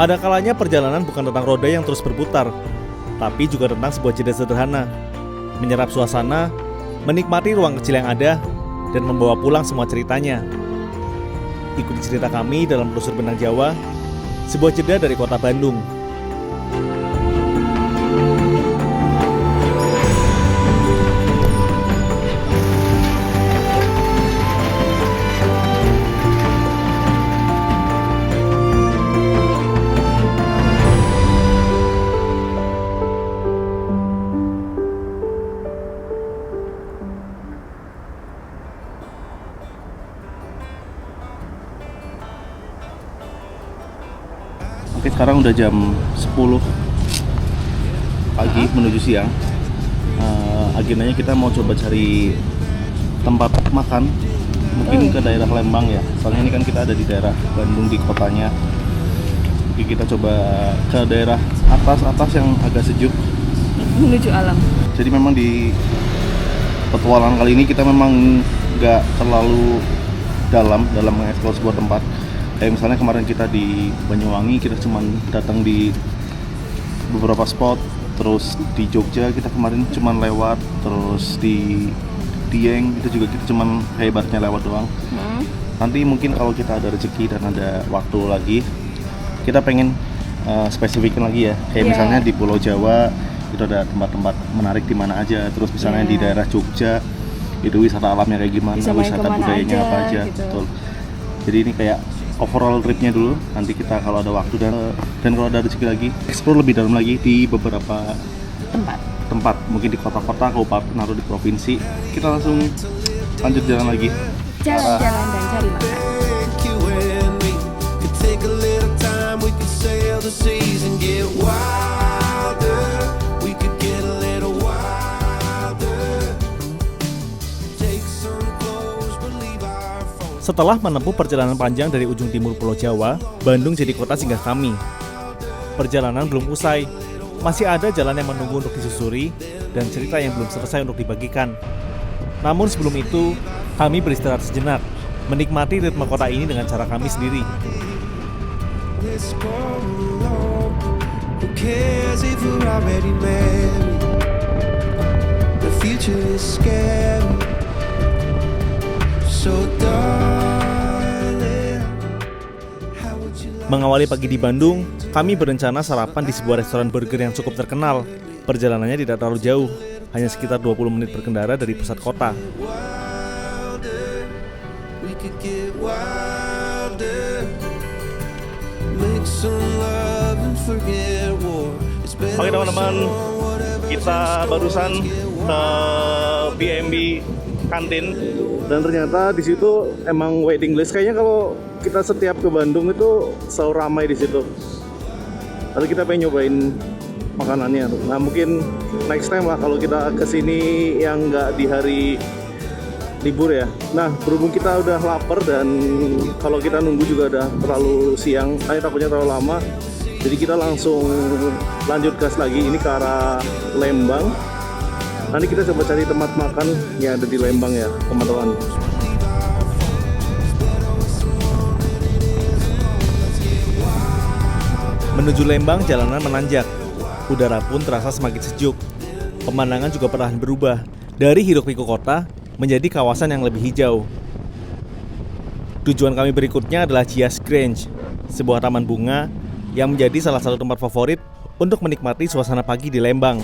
Ada kalanya perjalanan bukan tentang roda yang terus berputar, tapi juga tentang sebuah jeda sederhana, menyerap suasana, menikmati ruang kecil yang ada, dan membawa pulang semua ceritanya. Ikuti cerita kami dalam Telusur Benang Jawa, sebuah jeda dari kota Bandung. Oke, sekarang udah jam 10 pagi menuju siang. Agendanya kita mau coba cari tempat makan, mungkin ke daerah Lembang ya. Soalnya ini kan kita ada di daerah Bandung di kotanya. Mungkin kita coba ke daerah atas yang agak sejuk. Menuju alam. Jadi memang di petualangan kali ini kita memang nggak terlalu dalam mengeksplor sebuah tempat. Kayak misalnya kemarin kita di Banyuwangi, kita cuma datang di beberapa spot. Terus di Jogja kita kemarin cuma lewat. Terus di Dieng itu juga kita cuma hebatnya lewat doang. Nanti mungkin kalau kita ada rezeki dan ada waktu lagi, kita pengen spesifikin lagi ya. Kayak misalnya di Pulau Jawa itu ada tempat-tempat menarik di mana aja. Terus misalnya di daerah Jogja itu wisata alamnya kayak gimana, wisata budayanya apa aja gitu. Betul. Jadi ini kayak overall tripnya dulu, nanti kita kalau ada waktu dan kalau ada rezeki lagi explore lebih dalam lagi di beberapa tempat mungkin di kota-kota, kabupaten atau di provinsi. Kita langsung lanjut jalan lagi, Jalan-jalan dan cari makan. Setelah menempuh perjalanan panjang dari ujung timur Pulau Jawa, Bandung jadi kota singgah kami. Perjalanan belum usai, masih ada jalan yang menunggu untuk disusuri dan cerita yang belum selesai untuk dibagikan. Namun sebelum itu, kami beristirahat sejenak, menikmati ritme kota ini dengan cara kami sendiri. Mengawali pagi di Bandung, kami berencana sarapan di sebuah restoran burger yang cukup terkenal. Perjalanannya tidak terlalu jauh, hanya sekitar 20 menit berkendara dari pusat kota. Oke teman-teman, kita barusan ke B&B kantin dan ternyata di situ emang waiting list. Kayaknya kalau kita setiap ke Bandung itu selalu ramai di situ. Lalu kita pengen nyobain makanannya. Nah mungkin next time lah kalau kita kesini yang nggak di hari libur ya. Nah berhubung kita udah lapar dan kalau kita nunggu juga udah terlalu siang, takutnya terlalu lama. Jadi kita langsung lanjut gas lagi ini ke arah Lembang. Nanti kita coba cari tempat makan yang ada di Lembang ya teman-teman. Menuju Lembang jalanan menanjak. Udara pun terasa semakin sejuk. Pemandangan juga perlahan berubah dari hiruk-pikuk kota menjadi kawasan yang lebih hijau. Tujuan kami berikutnya adalah Cias Grange, sebuah taman bunga yang menjadi salah satu tempat favorit untuk menikmati suasana pagi di Lembang.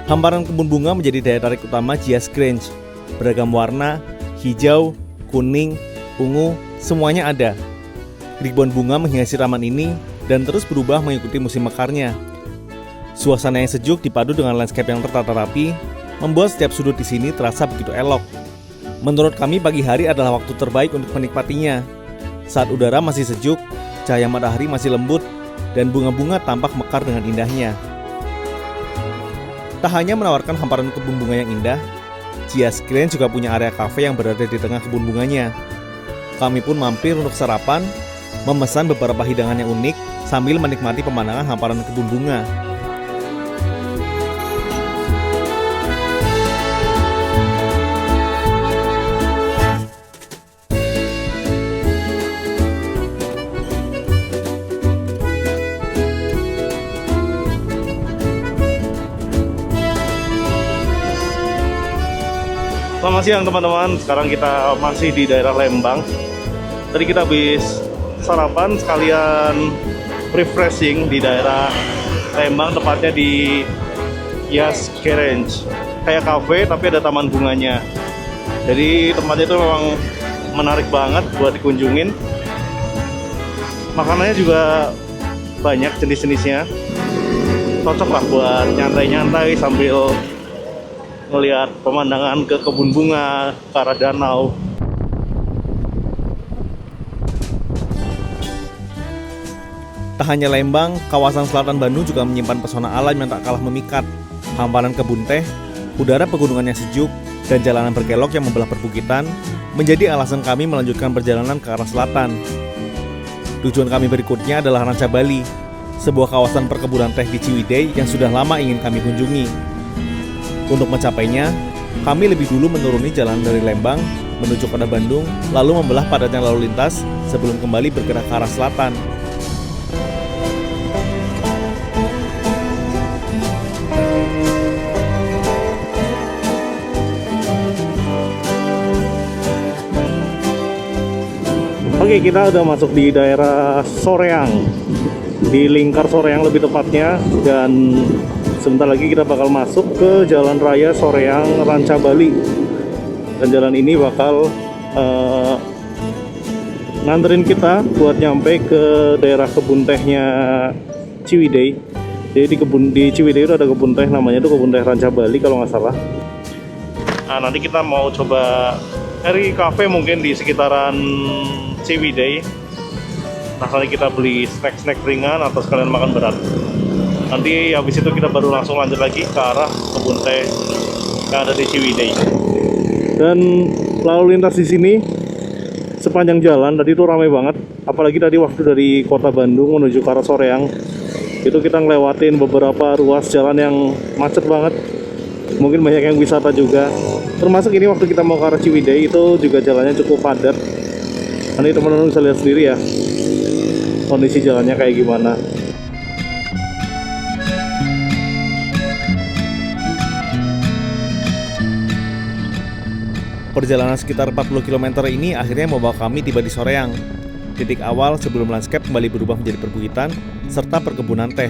Hamparan kebun bunga menjadi daya tarik utama Cias Grange. Beragam warna, hijau, kuning, ungu, semuanya ada. Ribuan bunga menghiasi taman ini dan terus berubah mengikuti musim mekarnya. Suasana yang sejuk dipadu dengan landscape yang tertata rapi, membuat setiap sudut di sini terasa begitu elok. Menurut kami pagi hari adalah waktu terbaik untuk menikmatinya. Saat udara masih sejuk, cahaya matahari masih lembut, dan bunga-bunga tampak mekar dengan indahnya. Tak hanya menawarkan hamparan kebun bunga yang indah, Cias Grange juga punya area kafe yang berada di tengah kebun bunganya. Kami pun mampir untuk sarapan, memesan beberapa hidangan yang unik sambil menikmati pemandangan hamparan kebun bunga. Selamat siang teman-teman, sekarang kita masih di daerah Lembang. Tadi kita habis sarapan sekalian refreshing di daerah Lembang, tepatnya di Yas Kerenj. Kayak kafe tapi ada taman bunganya. Jadi tempatnya itu memang menarik banget buat dikunjungin. Makanannya juga banyak jenis-jenisnya. Cocok lah buat nyantai-nyantai sambil ngelihat pemandangan ke kebun bunga, ke arah danau. Tak hanya Lembang, kawasan selatan Bandung juga menyimpan pesona alam yang tak kalah memikat. Hamparan kebun teh, udara pegunungan yang sejuk, dan jalanan berkelok yang membelah perbukitan menjadi alasan kami melanjutkan perjalanan ke arah selatan. Tujuan kami berikutnya adalah Ranca Bali, sebuah kawasan perkebunan teh di Ciwidey yang sudah lama ingin kami kunjungi. Untuk mencapainya, kami lebih dulu menuruni jalan dari Lembang menuju kota Bandung, lalu membelah padatnya lalu lintas sebelum kembali bergerak ke arah selatan. Oke, kita udah masuk di daerah Soreang, di lingkar Soreang lebih tepatnya, dan sebentar lagi kita bakal masuk ke Jalan Raya Soreang Ranca Bali. Dan jalan ini bakal nganterin kita buat nyampe ke daerah kebun tehnya Ciwidey. Jadi di Ciwidey itu ada kebun teh, namanya itu kebun teh Ranca Bali kalau nggak salah. Nah, nanti kita mau coba cari kafe mungkin di sekitaran Ciwidey. Nah, nanti kita beli snack-snack ringan atau sekalian makan berat. Nanti habis itu kita baru langsung lanjut lagi ke arah kebun teh yang ada di Ciwidey. Dan lalu lintas di sini sepanjang jalan tadi itu ramai banget. Apalagi tadi waktu dari kota Bandung menuju ke arah Soreang, itu kita ngelewatin beberapa ruas jalan yang macet banget. Mungkin banyak yang wisata juga. Termasuk ini waktu kita mau ke arah Ciwidey itu juga jalannya cukup padat. Nanti teman-teman bisa lihat sendiri ya kondisi jalannya kayak gimana. Perjalanan sekitar 40 km ini akhirnya membawa kami tiba di Soreang, titik awal sebelum landscape kembali berubah menjadi perbukitan serta perkebunan teh.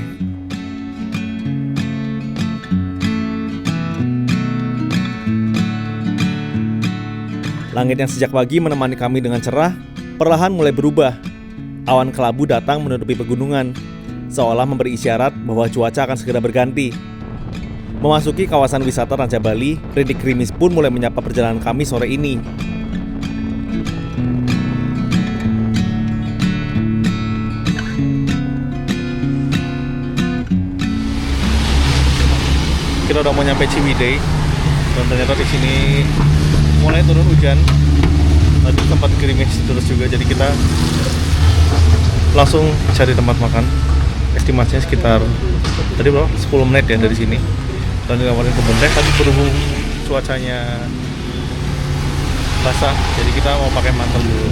Langit yang sejak pagi menemani kami dengan cerah perlahan mulai berubah. Awan kelabu datang menutupi pegunungan, seolah memberi isyarat bahwa cuaca akan segera berganti. Memasuki kawasan wisata Ranca Bali, rintik gerimis pun mulai menyapa perjalanan kami sore ini. Kita udah mau nyampe Ciwidey dan ternyata di sini mulai turun hujan. Tadi tempat gerimis terus juga, jadi kita langsung cari tempat makan. Estimasinya sekitar tadi berapa? 10 menit ya dari sini. Dan ditawarin kebun teh, tapi berhubung cuacanya basah, jadi kita mau pakai mantel dulu.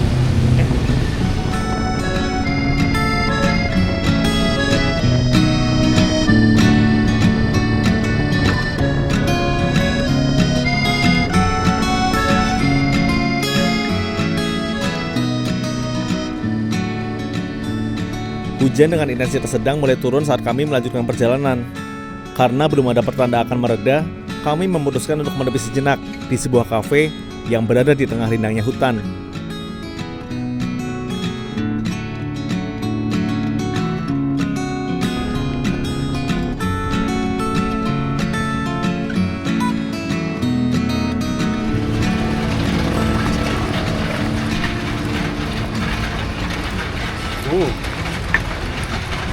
Hujan dengan intensitas sedang mulai turun saat kami melanjutkan perjalanan. Karena belum ada pertanda akan mereda, kami memutuskan untuk menepi sejenak di sebuah kafe yang berada di tengah rindangnya hutan.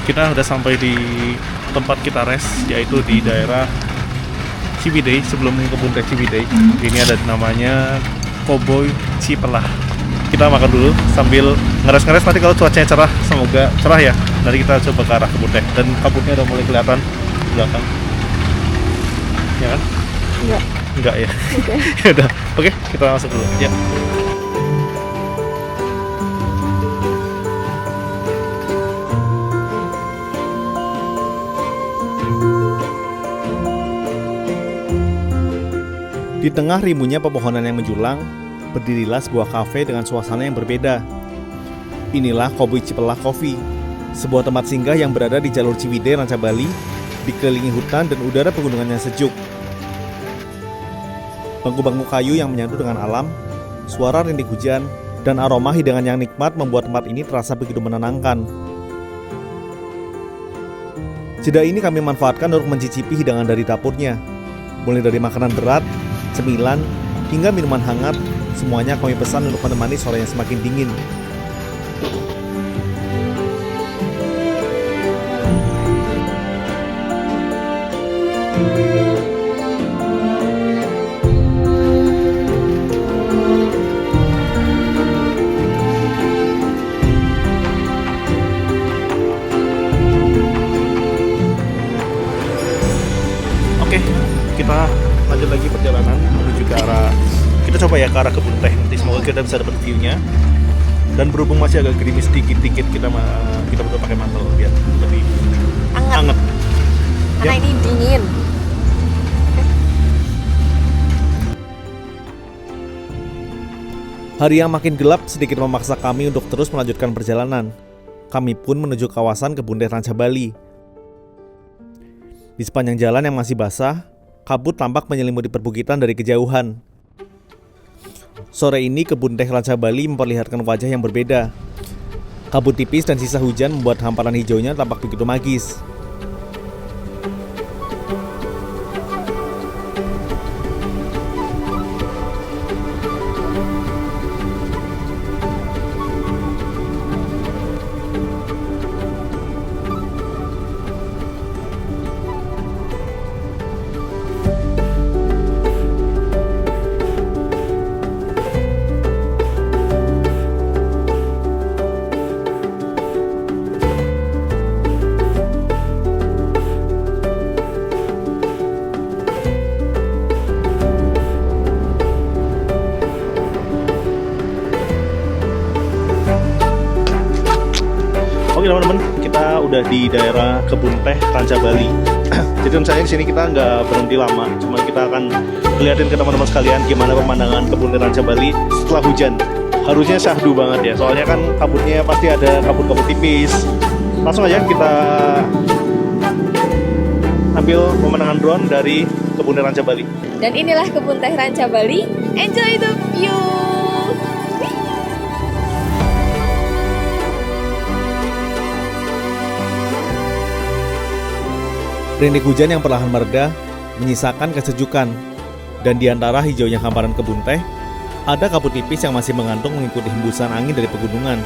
Kita udah sampai di tempat kita rest, yaitu di daerah Ciwidey, sebelum kebun teh Ciwidey. Ini ada namanya Cowboy Cipelah. Kita makan dulu sambil ngeres-ngeres. Nanti kalau cuacanya cerah, semoga cerah ya, nanti kita coba ke arah kebun teh. Dan kabutnya udah mulai kelihatan di belakang. Ya kan? Enggak ya? Oke. Ya udah. Oke, kita masuk dulu. Ya. Di tengah rimbunnya pepohonan yang menjulang, berdirilah sebuah kafe dengan suasana yang berbeda. Inilah Koboi Cipelah Coffee, sebuah tempat singgah yang berada di jalur Ciwidey, Ranca Bali, dikelilingi hutan dan udara pegunungan yang sejuk. Bangku-bangku kayu yang menyatu dengan alam, suara rintik hujan, dan aroma hidangan yang nikmat membuat tempat ini terasa begitu menenangkan. Jeda ini kami manfaatkan untuk mencicipi hidangan dari dapurnya. Mulai dari makanan berat, cemilan, hingga minuman hangat, semuanya kami pesan untuk menemani sore yang semakin dingin. Oke, kita lanjut lagi perjalanan menuju ke arah, kita coba ya ke arah kebun teh. Nanti semoga kita bisa dapat view-nya. Dan berhubung masih agak gerimis dikit-dikit, kita perlu pakai mantel biar lebih hangat. Karena Ya. ini dingin. Hari yang makin gelap sedikit memaksa kami untuk terus melanjutkan perjalanan. Kami pun menuju kawasan kebun teh Ranca Bali. Di sepanjang jalan yang masih basah, kabut tampak menyelimuti perbukitan dari kejauhan. Sore ini kebun teh Ranca Bali memperlihatkan wajah yang berbeda. Kabut tipis dan sisa hujan membuat hamparan hijaunya tampak begitu magis. Oke teman-teman, kita udah di daerah kebun teh Ranca Bali. Jadi misalnya di sini kita nggak berhenti lama, cuma kita akan liatin ke teman-teman sekalian gimana pemandangan kebun teh Ranca Bali setelah hujan. Harusnya syahdu banget ya, soalnya kan kabutnya pasti ada kabut-kabut tipis. Langsung aja kita ambil pemandangan drone dari kebun teh Ranca Bali. Dan inilah kebun teh Ranca Bali. Enjoy the view. Rintik hujan yang perlahan mereda menyisakan kesejukan, dan di antara hijaunya hamparan kebun teh, ada kabut tipis yang masih mengantung mengikuti hembusan angin dari pegunungan.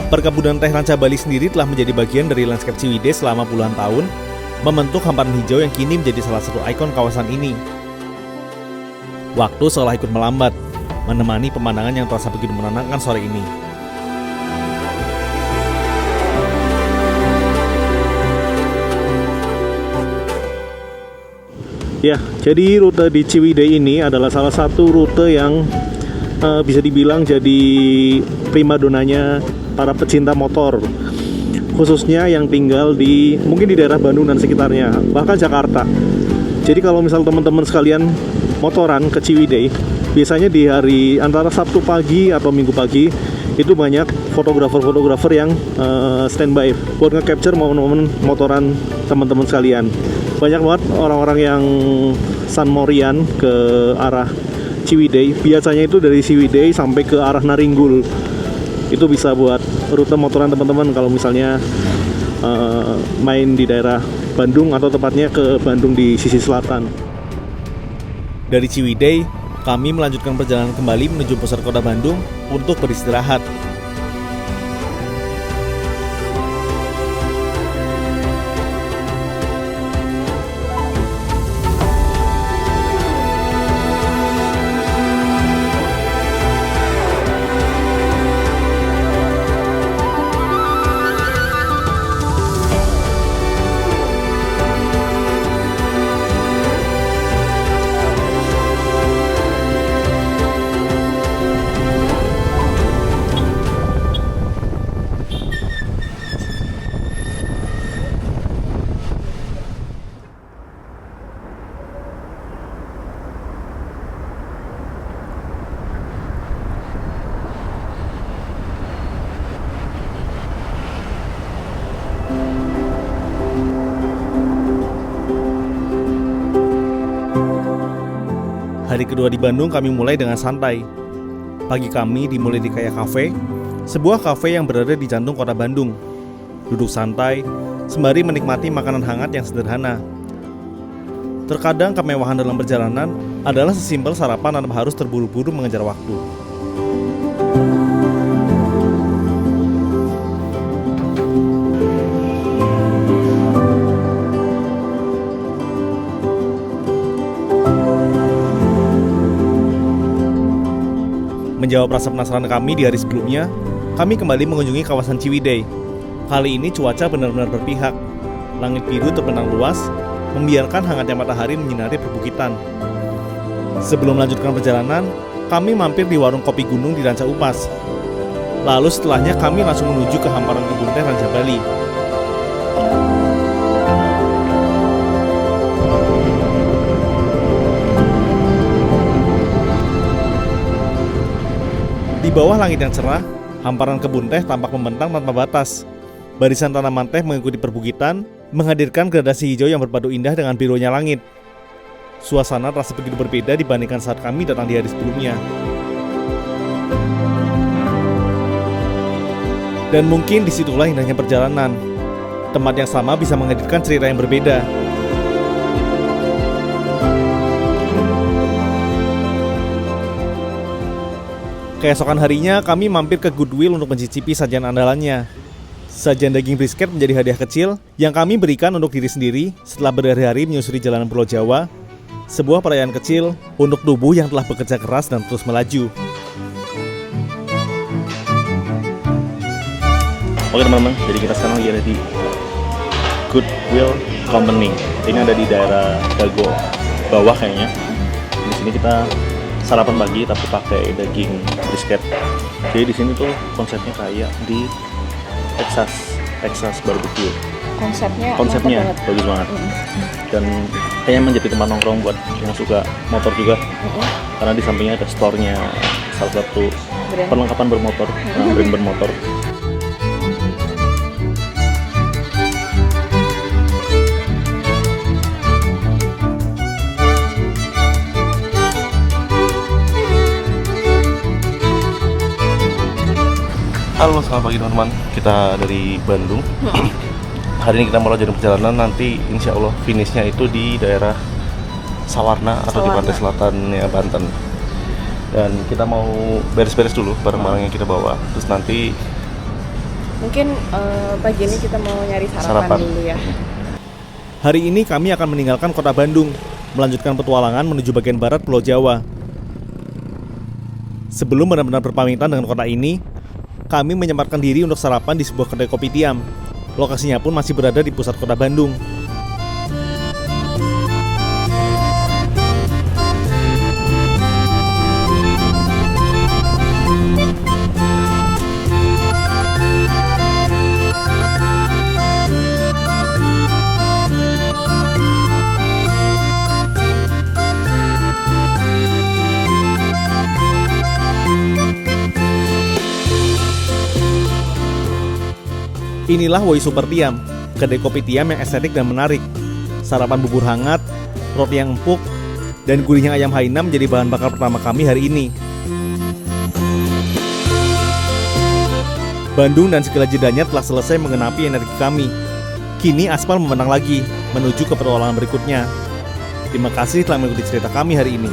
Perkebunan teh Ranca Bali sendiri telah menjadi bagian dari lanskap Ciwidey selama puluhan tahun, membentuk hamparan hijau yang kini menjadi salah satu ikon kawasan ini. Waktu seolah ikut melambat, menemani pemandangan yang terasa begitu menenangkan sore ini. Ya, jadi rute di Ciwidey ini adalah salah satu rute yang bisa dibilang jadi primadonanya para pecinta motor, khususnya yang tinggal di mungkin di daerah Bandung dan sekitarnya, bahkan Jakarta. Jadi kalau misal teman-teman sekalian motoran ke Ciwidey, biasanya di hari antara Sabtu pagi atau Minggu pagi itu banyak fotografer-fotografer yang standby buat nge-capture momen-momen motoran teman-teman sekalian. Banyak banget orang-orang yang sunmorian ke arah Ciwidey. Biasanya itu dari Ciwidey sampai ke arah Naringgul. Itu bisa buat rute motoran teman-teman kalau misalnya main di daerah Bandung atau tepatnya ke Bandung di sisi selatan. Dari Ciwidey, kami melanjutkan perjalanan kembali menuju pusat kota Bandung untuk beristirahat. Hari kedua di Bandung kami mulai dengan santai. Pagi kami dimulai di Kaya Cafe, sebuah kafe yang berada di jantung kota Bandung. Duduk santai, sembari menikmati makanan hangat yang sederhana. Terkadang kemewahan dalam perjalanan adalah sesimpel sarapan tanpa harus terburu-buru mengejar waktu. Menjawab rasa penasaran kami di hari sebelumnya, kami kembali mengunjungi kawasan Ciwidey. Kali ini cuaca benar-benar berpihak. Langit biru terbentang luas, membiarkan hangatnya matahari menyinari perbukitan. Sebelum melanjutkan perjalanan, kami mampir di warung kopi gunung di Ranca Upas. Lalu setelahnya kami langsung menuju ke hamparan kebun teh Ranca Bali. Di bawah langit yang cerah, hamparan kebun teh tampak membentang tanpa batas. Barisan tanaman teh mengikuti perbukitan, menghadirkan gradasi hijau yang berpadu indah dengan birunya langit. Suasana terasa begitu berbeda dibandingkan saat kami datang di hari sebelumnya. Dan mungkin disitulah indahnya perjalanan. Tempat yang sama bisa menghadirkan cerita yang berbeda. Keesokan harinya, kami mampir ke Goodwill untuk mencicipi sajian andalannya. Sajian daging brisket menjadi hadiah kecil yang kami berikan untuk diri sendiri setelah berhari-hari menyusuri jalanan Pulau Jawa, sebuah perayaan kecil untuk tubuh yang telah bekerja keras dan terus melaju. Oke teman-teman, jadi kita sekarang lagi ada di Goodwill Company. Ini ada di daerah Dago bawah kayaknya. Di sini kita sarapan pagi tapi pakai daging brisket. Jadi di sini tuh konsepnya kayak di Texas barbecue. Konsepnya bagus banget. Dan kayaknya menjadi tempat nongkrong buat yang suka motor juga. Karena di sampingnya ada store-nya salah satu perlengkapan bermotor, brand bermotor. Halo, selamat pagi teman-teman. Kita dari Bandung. Hari ini kita mulai jalan perjalanan. Nanti insya Allah finishnya itu di daerah Sawarna atau di pantai selatannya Banten. Dan kita mau beres-beres dulu barang-barang yang kita bawa. Terus nanti Mungkin pagi ini kita mau nyari sarapan dulu ya. Hari ini kami akan meninggalkan kota Bandung, melanjutkan petualangan menuju bagian barat Pulau Jawa. Sebelum benar-benar berpamitan dengan kota ini, kami menyempatkan diri untuk sarapan di sebuah kedai kopi tiam. Lokasinya pun masih berada di pusat kota Bandung. Inilah Woi Super Tiam, kedai kopi tiam yang estetik dan menarik. Sarapan bubur hangat, roti yang empuk, dan gurihnya ayam Hainam menjadi bahan bakar pertama kami hari ini. Bandung dan segala jedanya telah selesai mengenapi energi kami. Kini aspal membentang lagi, menuju ke petualangan berikutnya. Terima kasih telah mengikuti cerita kami hari ini.